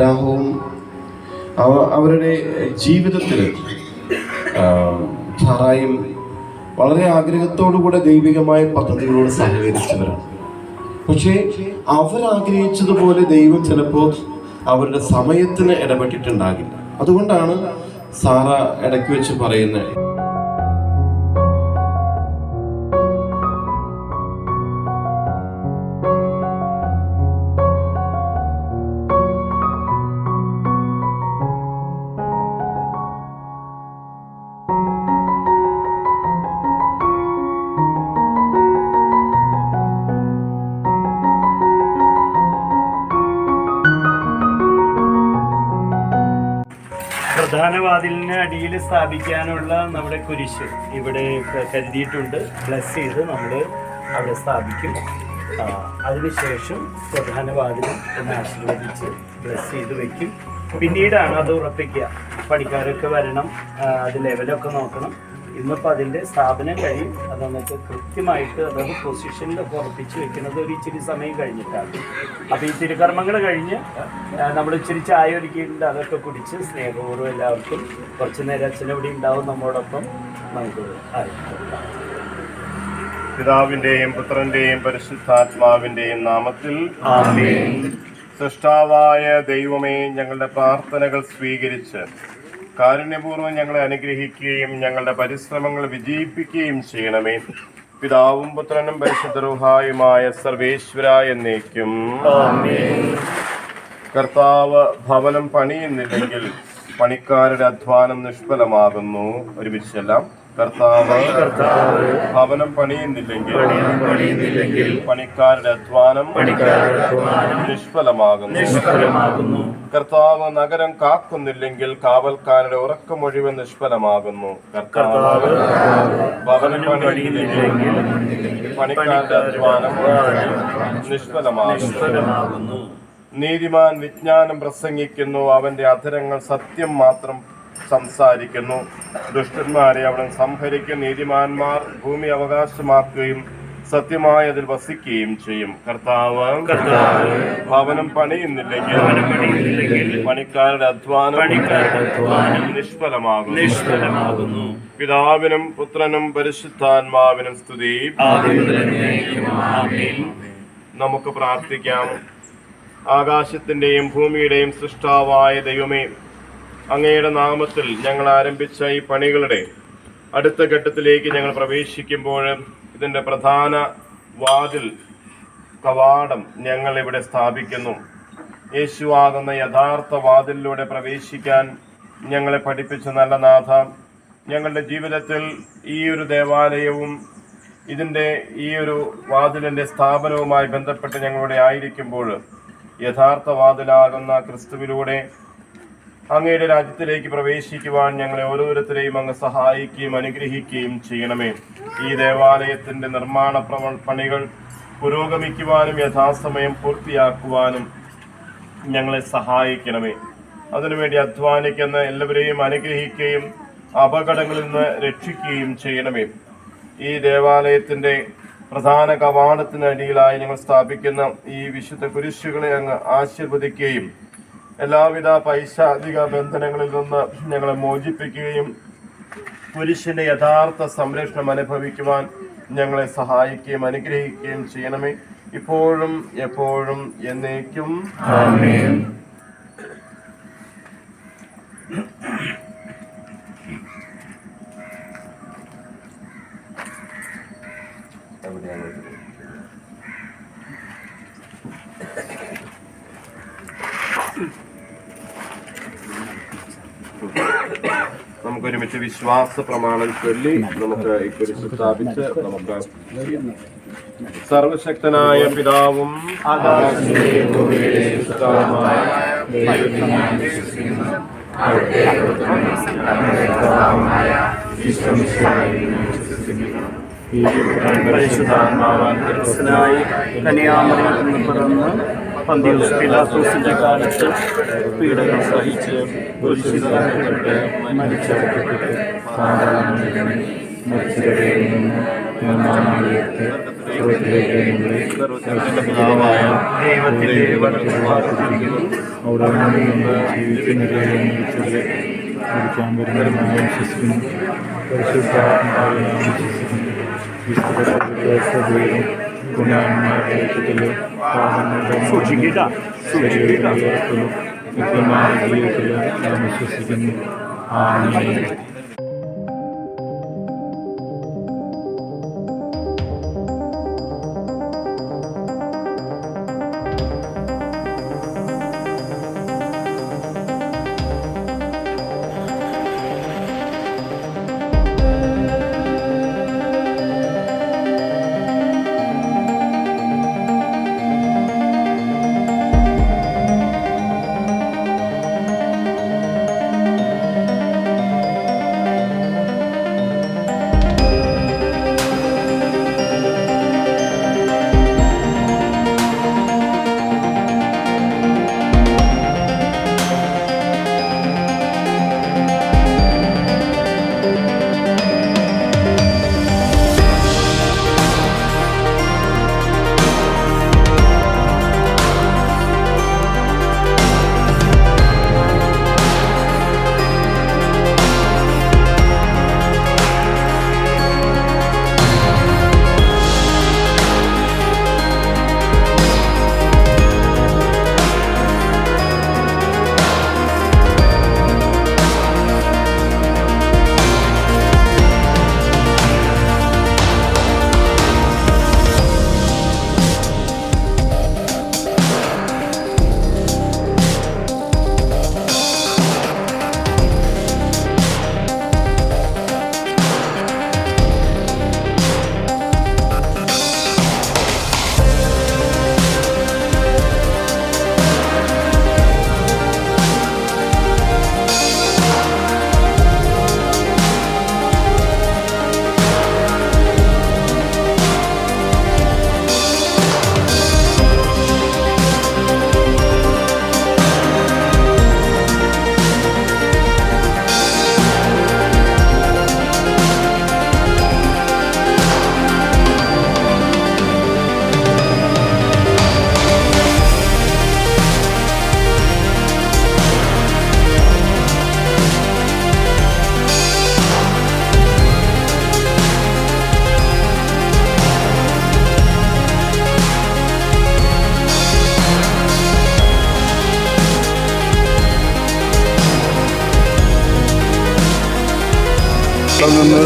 അബ്രാഹവും അവരുടെ ജീവിതത്തിൽ സാറായും വളരെ ആഗ്രഹത്തോടുകൂടെ ദൈവികമായ പദ്ധതികളോട് സഹകരിച്ചവരാണ്. പക്ഷേ അവരാഗ്രഹിച്ചതുപോലെ ദൈവം ചിലപ്പോൾ അവരുടെ സമയത്തിന് ഇടപെട്ടിട്ടുണ്ടാകില്ല. അതുകൊണ്ടാണ് സാറ ഇടയ്ക്ക് വെച്ച് പറയുന്നത്, പ്രധാന വാതിലിന് അടിയിൽ സ്ഥാപിക്കാനുള്ള നമ്മുടെ കുരിശ് ഇവിടെ കരുതിയിട്ടുണ്ട്. ബ്ലസ് ചെയ്ത് നമ്മൾ അവിടെ സ്ഥാപിക്കും. അതിനുശേഷം പ്രധാന വാതിലും ഒന്ന് ആശീർവദിച്ച് ബ്ലസ് ചെയ്ത് വയ്ക്കും. പിന്നീടാണ് അത് ഉറപ്പിക്കുക. പണിക്കാരൊക്കെ വരണം, അത് ലെവലൊക്കെ നോക്കണം. ഇന്നിപ്പോൾ അതിൻ്റെ സ്ഥാപനം കഴിയും. അത് നമുക്ക് കൃത്യമായിട്ട് അതായത് പൊസിഷനിലൊക്കെ ഉറപ്പിച്ച് വെക്കുന്നത് ഒരു ഇച്ചിരി സമയം കഴിഞ്ഞിട്ടാണ്. അപ്പോൾ ഈ തിരുക്കർമ്മങ്ങൾ കഴിഞ്ഞ് നമ്മൾ ഇച്ചിരി ചായ ഒരുക്കിയിട്ടുണ്ട്. അതൊക്കെ കുടിച്ച് സ്നേഹപൂർവ്വം എല്ലാവർക്കും കുറച്ച് നേരം അച്ഛനവിടെ ഉണ്ടാവും നമ്മോടൊപ്പം നമുക്ക് അറിയിക്കാം. പിതാവിൻ്റെയും പുത്രൻ്റെയും പരിശുദ്ധാത്മാവിൻ്റെയും നാമത്തിൽ ആമേൻ. സൃഷ്ടാവായ ദൈവമേ, ഞങ്ങളുടെ പ്രാർത്ഥനകൾ സ്വീകരിച്ച് കാരുണ്യപൂർവ്വം ഞങ്ങളെ അനുഗ്രഹിക്കുകയും ഞങ്ങളുടെ പരിശ്രമങ്ങൾ വിജയിപ്പിക്കുകയും ചെയ്യണമേ. പിതാവും പുത്രനും പരിശുദ്ധ റൂഹായുമായ സർവേശ്വര എന്നേക്കും ആമേൻ. കർത്താവ് ഭവനം പണിയുന്നില്ലെങ്കിൽ പണിക്കാരുടെ അധ്വാനം നിഷ്ഫലമാകുന്നു. ഒരുമിച്ചെല്ലാം. കർത്താവ് ഭവനം പണിയുന്നില്ലെങ്കിൽ പണിക്കാരുടെ അധ്വാനം നിഷ്ഫലമാകുന്നു. കർത്താവ് നഗരം കാക്കുന്നില്ലെങ്കിൽ കാവൽക്കാരുടെ ഉറക്കം മുഴുവൻ നിഷ്ഫലമാകുന്നു. കർത്താവ് ഭവനം പണിയുന്നില്ലെങ്കിൽ പണിക്കാരുടെ അധ്വാനം നിഷ്ഫലമാകുന്നു. നീതിമാൻ വിജ്ഞാനം പ്രസംഗിക്കുന്നു, അവന്റെ അധരങ്ങൾ സത്യം മാത്രം സംസാരിക്കുന്നു. ദുഷ്ടന്മാരെ അവൻ സംഹരിക്കും. നീതിമാന്മാർ ഭൂമി അവകാശമാക്കുകയും സത്യമായി അതിൽ വസിക്കുകയും ചെയ്യും. കർത്താവ് ഭവനം പണിയുന്നില്ലെങ്കിൽ പണിക്കാരുടെ അധ്വാനം നിഷ്ഫലമാകുന്നു. പിതാവിനും പുത്രനും പരിശുദ്ധാത്മാവിനും സ്തുതി. നമുക്ക് പ്രാർത്ഥിക്കാം. ആകാശത്തിന്റെയും ഭൂമിയുടെയും സൃഷ്ടാവായ ദൈവമേ, അങ്ങയുടെ നാമത്തിൽ ഞങ്ങൾ ആരംഭിച്ച ഈ പണികളുടെ അടുത്ത ഘട്ടത്തിലേക്ക് ഞങ്ങൾ പ്രവേശിക്കുമ്പോൾ ഇതിൻ്റെ പ്രധാന വാതിൽ കവാടം ഞങ്ങൾ ഇവിടെ സ്ഥാപിക്കുന്നു. യേശുവാകുന്ന യഥാർത്ഥ വാതിലിലൂടെ പ്രവേശിക്കാൻ ഞങ്ങളെ പഠിപ്പിച്ച നല്ല നാഥ, ഞങ്ങളുടെ ജീവിതത്തിൽ ഈ ഒരു ദേവാലയവും ഇതിൻ്റെ ഈ ഒരു വാതിലിൻ്റെ സ്ഥാപനവുമായി ബന്ധപ്പെട്ട് ഞങ്ങളുടെ ആയിരിക്കുമ്പോൾ യഥാർത്ഥ വാതിലാകുന്ന ക്രിസ്തുവിലൂടെ അങ്ങയുടെ രാജ്യത്തിലേക്ക് പ്രവേശിക്കുവാൻ ഞങ്ങളെ ഓരോരുത്തരെയും അങ്ങ് സഹായിക്കുകയും അനുഗ്രഹിക്കുകയും ചെയ്യണമേ. ഈ ദേവാലയത്തിൻ്റെ നിർമ്മാണ പണികൾ പുരോഗമിക്കുവാനും യഥാസമയം പൂർത്തിയാക്കുവാനും ഞങ്ങളെ സഹായിക്കണമേ. അതിനുവേണ്ടി അധ്വാനിക്കുന്ന എല്ലാവരെയും അനുഗ്രഹിക്കുകയും അപകടങ്ങളിൽ നിന്ന് രക്ഷിക്കുകയും ചെയ്യണമേ. ഈ ദേവാലയത്തിൻ്റെ പ്രധാന കവാടത്തിനടിയിലായി ഞങ്ങൾ സ്ഥാപിക്കുന്ന ഈ വിശുദ്ധ കുരിശുകളെ അങ്ങ് ആശീർവദിക്കുകയും എല്ലാവിധ പൈശാചിക ബന്ധനങ്ങളിൽ നിന്ന് ഞങ്ങളെ മോചിപ്പിക്കുകയും കുരിശിന്റെ യഥാർത്ഥ സംരക്ഷണം അനുഭവിക്കുവാൻ ഞങ്ങളെ സഹായിക്കുകയും അനുഗ്രഹിക്കുകയും ചെയ്യണമേ, ഇപ്പോഴും എപ്പോഴും എന്നേക്കും ആമേൻ. നമുക്കൊരുമിച്ച് വിശ്വാസ പ്രമാണം ചൊല്ലി നമുക്ക് ഈ കുരിശ് സ്ഥാപിച്ച് നമുക്ക് സർവശക്തനായ പിതാവും പരിശുദ്ധാത്മാവാൻ ക്രിസ്തുനായി കന്യാമറിയത്തിൽ നിന്ന് പിറന്ന് പന്തിയോസ് പീലാത്തോസിന്റെ കാലത്ത് പീഡകൾ സഹിച്ച് കുരിശിൽപ്പെട്ട് മരിച്ചടക്കപ്പെട്ട് മരിച്ചവരെയും പിതാവായ ദൈവത്തിന്റെ അവിടെ ജീവിക്കാൻ വരുന്ന വിശ്വസിക്കുന്നു സൂക്ഷിക്കുക കൃത്യമായ ജീവിതത്തിൽ നാം വിശ്വസിക്കുന്നു. ആമേൻ.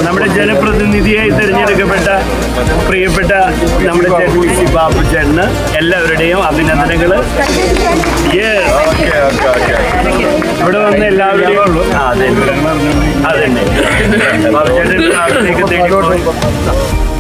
നമ്മുടെ ജനപ്രതിനിധിയായി തിരഞ്ഞെടുക്കപ്പെട്ട പ്രിയപ്പെട്ട നമ്മുടെ ചേട്ടൻ ബാബു ചേട്ടന് എല്ലാവരുടെയും അഭിനന്ദനങ്ങൾ. ഇവിടെ വന്ന് എല്ലാവരുടെയും അതെ ബാബു ചേട്ടൻ തേടി